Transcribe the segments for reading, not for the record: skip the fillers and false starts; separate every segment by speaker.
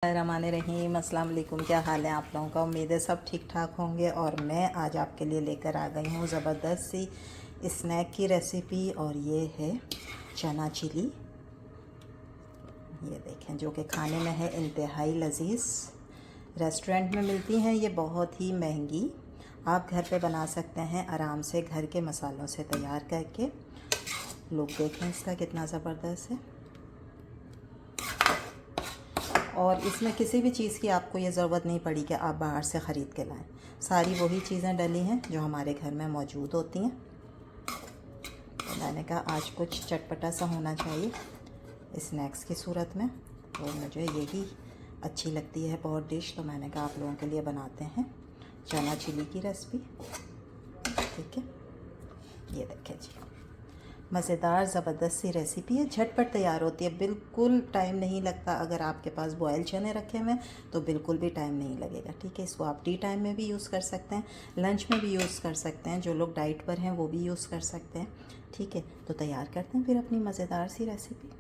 Speaker 1: रहीम अस्सलाम वालेकुम। क्या हाल है आप लोगों का? उम्मीद है सब ठीक ठाक होंगे। और मैं आज आपके लिए लेकर आ गई हूँ ज़बरदस्त सी स्नैक की रेसिपी, और ये है चना चिली। ये देखें, जो कि खाने में है इंतहाई लजीज। रेस्टोरेंट में मिलती हैं ये बहुत ही महंगी। आप घर पे बना सकते हैं आराम से घर के मसालों से तैयार करके। लोग देखें इसका कितना ज़बरदस्त है। और इसमें किसी भी चीज़ की आपको ये ज़रूरत नहीं पड़ी कि आप बाहर से ख़रीद के लाएं। सारी वही चीज़ें डली हैं जो हमारे घर में मौजूद होती हैं। तो मैंने कहा आज कुछ चटपटा सा होना चाहिए स्नैक्स की सूरत में, तो मुझे यही अच्छी लगती है बहुत डिश। तो मैंने कहा आप लोगों के लिए बनाते हैं चना चिली की रेसिपी। ठीक है, ये देखें जी, मज़ेदार ज़बरदस्त सी रेसिपी है, झटपट तैयार होती है, बिल्कुल टाइम नहीं लगता। अगर आपके पास बॉयल चने रखे हुए हैं तो बिल्कुल भी टाइम नहीं लगेगा। ठीक है, इसको आप टी टाइम में भी यूज़ कर सकते हैं, लंच में भी यूज़ कर सकते हैं। जो लोग डाइट पर हैं वो भी यूज़ कर सकते हैं। ठीक है, तो तैयार करते हैं फिर अपनी मज़ेदार सी रेसिपी।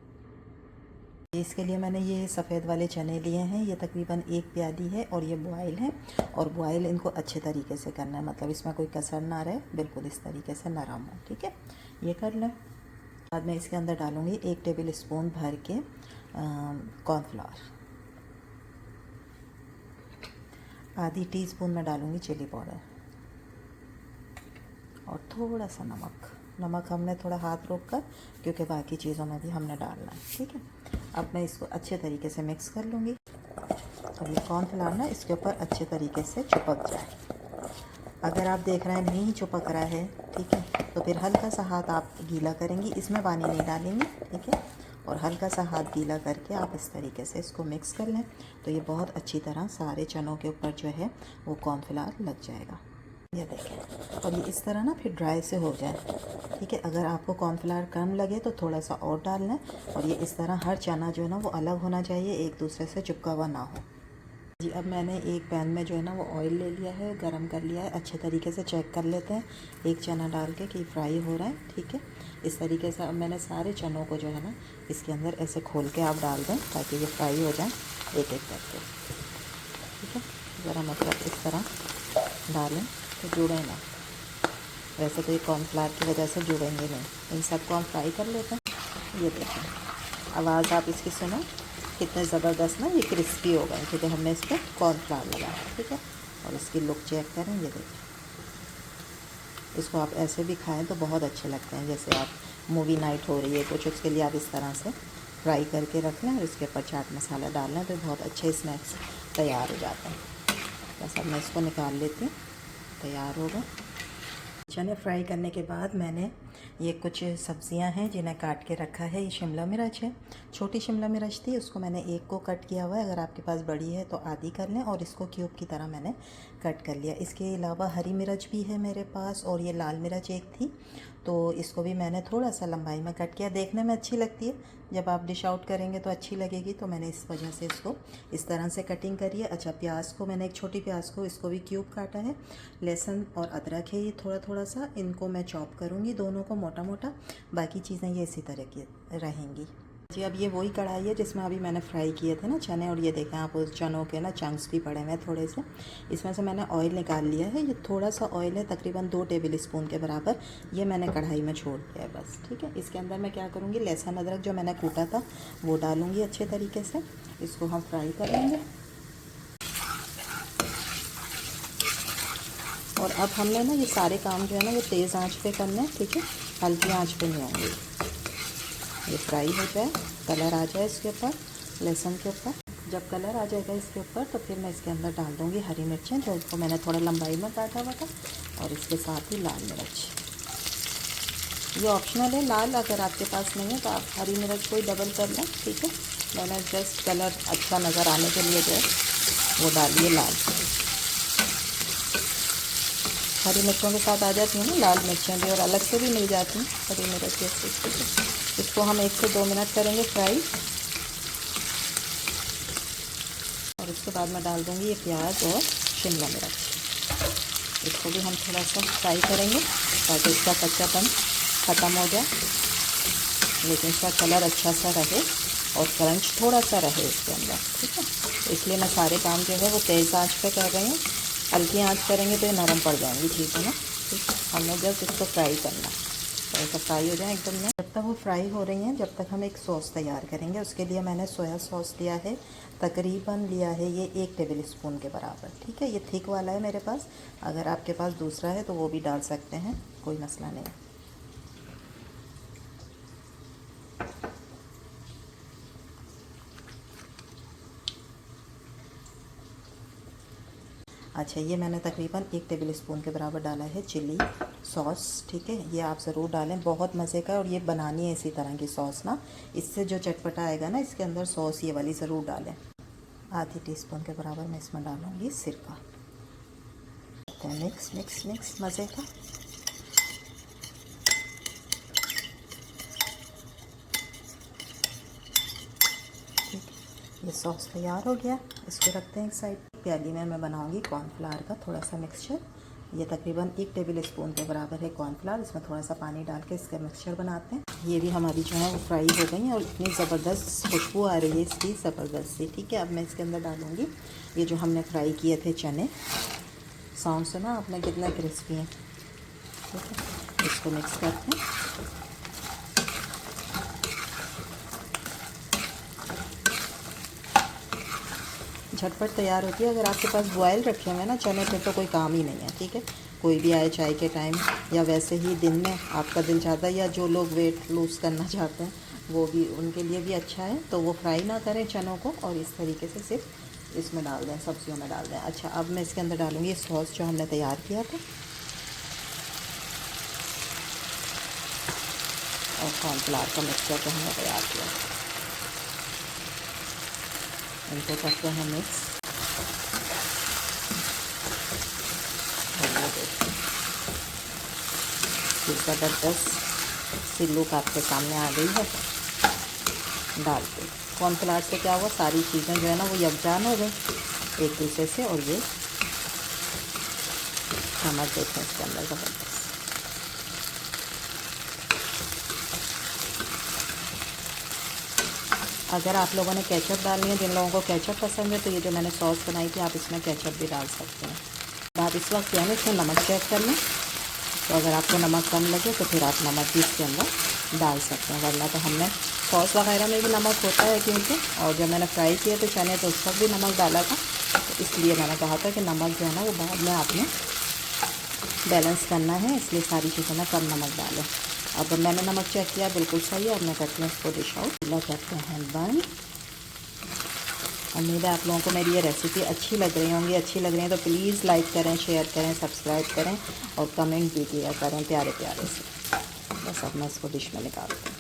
Speaker 1: इसके लिए मैंने ये सफ़ेद वाले चने लिए हैं, ये तकरीबन 1 प्याली है, और ये बॉयल है। और बॉयल इनको अच्छे तरीके से करना है, मतलब इसमें कोई कसर ना रहे, बिल्कुल इस तरीके से नरम हो। ठीक है, ये कर लें। बाद में इसके अंदर डालूँगी 1 टेबल स्पून भर के कॉर्नफ्लावर, आधी टीस्पून में डालूँगी चिली पाउडर, और थोड़ा सा नमक हमने थोड़ा हाथ रोक कर, क्योंकि बाकी चीज़ों में भी हमने डालना है। ठीक है, अब मैं इसको अच्छे तरीके से मिक्स कर लूँगी। अब ये कॉर्नफ्लावर ना इसके ऊपर अच्छे तरीके से चिपक जाए। अगर आप देख रहे हैं नहीं चिपक रहा है, ठीक है, तो फिर हल्का सा हाथ आप गीला करेंगी, इसमें पानी नहीं डालेंगी। ठीक है, और हल्का सा हाथ गीला करके आप इस तरीके से इसको मिक्स कर लें, तो ये बहुत अच्छी तरह सारे चनों के ऊपर जो है वो कॉर्नफ्लावर लग जाएगा। ये देखें, और ये इस तरह ना फिर ड्राई से हो जाए। ठीक है, अगर आपको कॉर्नफ्लावर कम लगे तो थोड़ा सा और डाल लें। और ये इस तरह हर चना जो है ना वो अलग होना चाहिए, एक दूसरे से चिपका हुआ ना हो जी। अब मैंने एक पैन में जो है ना वो ऑयल ले लिया है, गरम कर लिया है। अच्छे तरीके से चेक कर लेते हैं एक चना डाल के कि फ्राई हो रहा है। ठीक है, इस तरीके से अब मैंने सारे चनों को जो है ना इसके अंदर ऐसे खोल के आप डाल दें, ताकि ये फ्राई हो जाए एक एक करके। ठीक है, ज़रा मतलब इस तरह डालें तो जुड़े ना। वैसे तो ये कॉर्नफ्लावर की वजह से जुड़ेंगे नहीं। इन सबको हम फ्राई कर लेते हैं। ये देखें, आवाज़ आप इसकी सुनो कितने ज़बरदस्त ना ये क्रिस्पी हो गए, क्योंकि हमने इस पर कॉर्नफ्लावर लगाया। ठीक है, और इसकी लुक चेक करें, ये देखें। इसको आप ऐसे भी खाएं तो बहुत अच्छे लगते हैं, जैसे आप मूवी नाइट हो रही है कुछ, उसके लिए आप इस तरह से फ्राई करके रख लें और इसके ऊपर चाट मसाला डाल लें तो बहुत अच्छे स्नैक्स तैयार हो जाते हैं। बस अब मैं इसको निकाल लेती हूँ, तैयार होगा। चने फ्राई करने के बाद मैंने ये कुछ सब्जियां हैं जिन्हें काट के रखा है। ये शिमला मिर्च है, छोटी शिमला मिर्च थी, उसको मैंने एक को कट किया हुआ है। अगर आपके पास बड़ी है तो आधी कर लें, और इसको क्यूब की तरह मैंने कट कर लिया। इसके अलावा हरी मिर्च भी है मेरे पास, और ये लाल मिर्च एक थी, तो इसको भी मैंने थोड़ा सा लंबाई में कट किया। देखने में अच्छी लगती है, जब आप डिश आउट करेंगे तो अच्छी लगेगी, तो मैंने इस वजह से इसको इस तरह से कटिंग करी है। अच्छा, प्याज को मैंने एक छोटी प्याज को इसको भी क्यूब काटा है। लहसुन और अदरक है ये थोड़ा थोड़ा सा, इनको मैं चॉप करूँगी दोनों को मोटा मोटा। बाकी चीज़ें ये इसी तरह की रहेंगी जी। अब ये वही कढ़ाई है जिसमें अभी मैंने फ्राई किए थे ना चने, और ये देखें आप उस चनों के ना चंक्स भी पड़े हुए हैं थोड़े से। इसमें से मैंने ऑयल निकाल लिया है, ये थोड़ा सा ऑयल है, तकरीबन 2 टेबल स्पून के बराबर, ये मैंने कढ़ाई में छोड़ दिया है बस। ठीक है, इसके अंदर मैं क्या करूँगी, लहसुन अदरक जो मैंने कूटा था वो डालूँगी अच्छे तरीके से। इसको हम फ्राई कर लेंगे। और अब हमने ना ये सारे काम जो है ना वो तेज़ आंच पे करने हैं। ठीक है, हल्की आंच पे नहीं होंगे। ये फ्राई हो जाए, कलर आ जाए इसके ऊपर, लहसुन के ऊपर। जब कलर आ जाएगा इसके ऊपर तो फिर मैं इसके अंदर डाल दूँगी हरी मिर्चें, जो इसको मैंने थोड़ा लंबाई में काटा हुआ था, और इसके साथ ही लाल मिर्च। ये ऑप्शनल है, लाल अगर आपके पास नहीं है तो आप हरी मिर्च को ही डबल कर लें। ठीक है, मैंने जस्ट कलर अच्छा नज़र आने के लिए जो है वो डालिए लाल। हरी मिर्चों के साथ आ जाती हैं ना लाल मिर्चें भी, और अलग से भी मिल जाती हैं हरी मिर्च जैसे। इसको हम 1 से 2 मिनट करेंगे फ्राई, और इसके बाद मैं डाल दूँगी ये प्याज और शिमला मिर्च। इसको भी हम थोड़ा सा फ्राई करेंगे ताकि इसका कच्चापन ख़त्म हो जाए, लेकिन इसका कलर अच्छा सा रहे और क्रंच थोड़ा सा रहे इसके अंदर। ठीक है, इसलिए मैं सारे काम जो है वो तेज़ आंच पे कर रही हूँ। हल्की आंच करेंगे तो ये नरम पड़ जाएंगी चीज़ें ना। ठीक है, हमें जस्ट इसको फ्राई करना, तो ऐसा फ्राई हो जाए एकदम में। जब तक वो फ्राई हो रही हैं, जब तक हम एक सॉस तैयार करेंगे। उसके लिए मैंने सोया सॉस लिया है, तकरीबन लिया है ये 1 टेबल स्पून के बराबर। ठीक है, ये थिक वाला है मेरे पास। अगर आपके पास दूसरा है तो वो भी डाल सकते हैं, कोई मसला नहीं। अच्छा, ये मैंने तकरीबन 1 टेबल स्पून के बराबर डाला है चिली सॉस। ठीक है, ये आप ज़रूर डालें, बहुत मज़े का। और ये बनानी है इसी तरह की सॉस ना, इससे जो चटपटा आएगा ना, इसके अंदर सॉस ये वाली ज़रूर डालें। आधी टीस्पून के बराबर मैं इसमें डालूँगी सिरका। मिक्स मिक्स मिक्स मज़े का। ठीक, ये सॉस तैयार हो गया, इसको रखते हैं एक साइड। प्याली में मैं बनाऊंगी कॉर्नफ्लावर का थोड़ा सा मिक्सचर। ये तकरीबन 1 टेबल स्पून के बराबर है कॉर्नफ्लावर। इसमें थोड़ा सा पानी डाल के इसका मिक्सचर बनाते हैं। ये भी हमारी जो है वो फ्राई हो गई हैं और इतनी ज़बरदस्त खुशबू आ रही है इसकी, ज़बरदस्त सी। ठीक है, अब मैं इसके अंदर डालूँगी ये जो हमने फ्राई किए थे चने। साउंड सुना आपने कितना क्रिस्पी है। ठीक है, इसको मिक्स करते हैं। झटपट तैयार होती है। अगर आपके पास बॉयल रखे हुए हैं ना चने, फिर तो कोई काम ही नहीं है। ठीक है, कोई भी आए चाय के टाइम या वैसे ही दिन में आपका दिल चाहता है, या जो लोग वेट लूज़ करना चाहते हैं वो भी, उनके लिए भी अच्छा है। तो वो फ्राई ना करें चनों को और इस तरीके से सिर्फ इसमें डाल दें, सब्जियों में डाल दें। अच्छा, अब मैं इसके अंदर डालूँगी सॉस जो हमने तैयार किया था और कॉर्नफ्लावर का मिक्सचर जो हमने तैयार किया। इनको करते हैं मिक्स। ज़बरदस्त सी लुक आपके सामने आ गई है। डाल के कॉर्नफ्लावर से क्या हुआ, सारी चीज़ें जो है ना वो यकजान हो गई एक दूसरे से। और ये नमक देखें इसके अंदर ज़बरदस्त। अगर आप लोगों ने केचप डालनी है, जिन लोगों को केचप पसंद है, तो ये जो मैंने सॉस बनाई थी आप इसमें केचप भी डाल सकते हैं। आप इस वक्त जो है ना इसमें नमक चेक कर लें, तो अगर आपको नमक कम लगे तो फिर आप नमक भी इसके अंदर डाल सकते हैं, वरना तो हमने सॉस वगैरह में भी नमक होता है क्योंकि। और जब मैंने फ्राई किए थे चने तो उस वक्त भी नमक डाला था, तो इसलिए मैंने कहा था कि नमक जो है ना वो बाद में आपने बैलेंस करना है, इसलिए सारी चीज़ों में कम नमक डालें। अब मैंने नमक चेक किया, बिल्कुल सही है। अब मैं करती हूँ इसको डिश आउट। चूल्हा करते हैं बंद। उम्मीद है आप लोगों को मेरी ये रेसिपी अच्छी लग रही होंगी। अच्छी लग रही है तो प्लीज़ लाइक करें, शेयर करें, सब्सक्राइब करें और कमेंट भी किया करें प्यारे प्यारे से। बस अब मैं इसको डिश में निकालती हूँ।